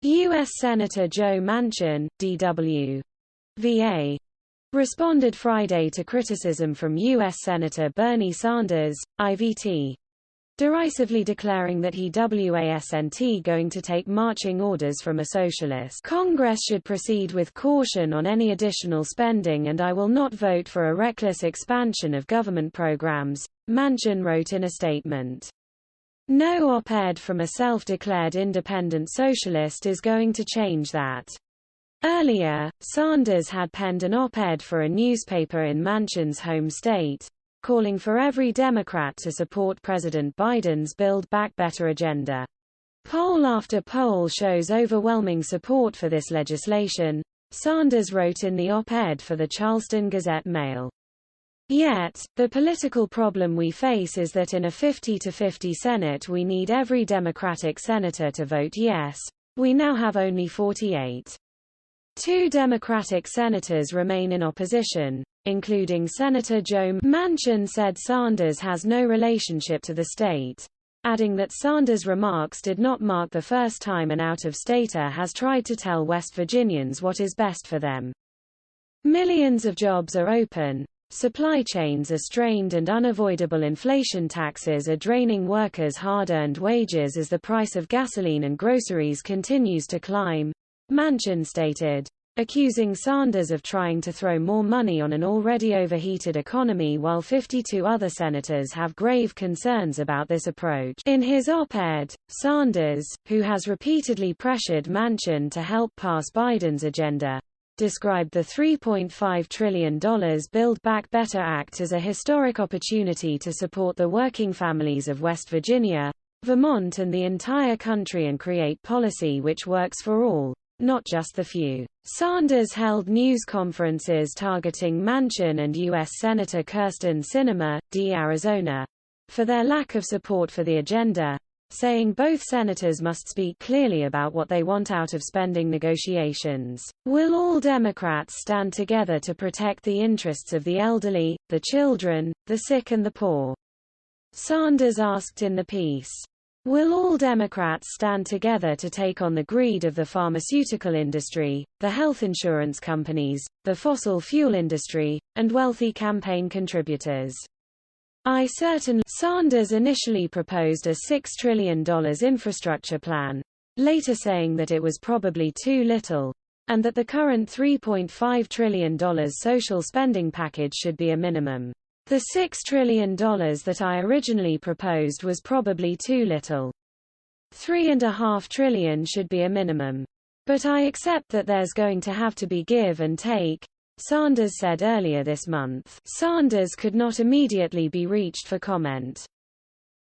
U.S. Senator Joe Manchin, DW. VA. Responded Friday to criticism from U.S. Senator Bernie Sanders, IVT. Derisively declaring that he wasn't going to take marching orders from a socialist. Congress should proceed with caution on any additional spending, and I will not vote for a reckless expansion of government programs, Manchin wrote in a statement. No op-ed from a self-declared independent socialist is going to change that. Earlier, Sanders had penned an op-ed for a newspaper in Manchin's home state, calling for every Democrat to support President Biden's Build Back Better agenda. Poll after poll shows overwhelming support for this legislation, Sanders wrote in the op-ed for the Charleston Gazette-Mail. Yet, the political problem we face is that in a 50-50 Senate we need every Democratic senator to vote yes. We now have only 48. 2 Democratic senators remain in opposition, including Senator Joe Manchin said Sanders has no relationship to the state, adding that Sanders' remarks did not mark the first time an out-of-stater has tried to tell West Virginians what is best for them. Millions of jobs are open, supply chains are strained, and unavoidable inflation taxes are draining workers' hard-earned wages as the price of gasoline and groceries continues to climb, Manchin stated, accusing Sanders of trying to throw more money on an already overheated economy, while 52 other senators have grave concerns about this approach. In his op-ed, Sanders, who has repeatedly pressured Manchin to help pass Biden's agenda, described the $3.5 trillion Build Back Better Act as a historic opportunity to support the working families of West Virginia, Vermont and the entire country and create policy which works for all, not just the few. Sanders held news conferences targeting Manchin and U.S. Senator Kyrsten Sinema, D. Arizona, for their lack of support for the agenda, saying both senators must speak clearly about what they want out of spending negotiations. Will all Democrats stand together to protect the interests of the elderly, the children, the sick and the poor? Sanders asked in the piece. Will all Democrats stand together to take on the greed of the pharmaceutical industry, the health insurance companies, the fossil fuel industry, and wealthy campaign contributors? Sanders initially proposed a $6 trillion infrastructure plan, later saying that it was probably too little, and that the current $3.5 trillion social spending package should be a minimum. The $6 trillion that I originally proposed was probably too little. $3.5 trillion should be a minimum. But I accept that there's going to have to be give and take, Sanders said earlier this month. Sanders could not immediately be reached for comment.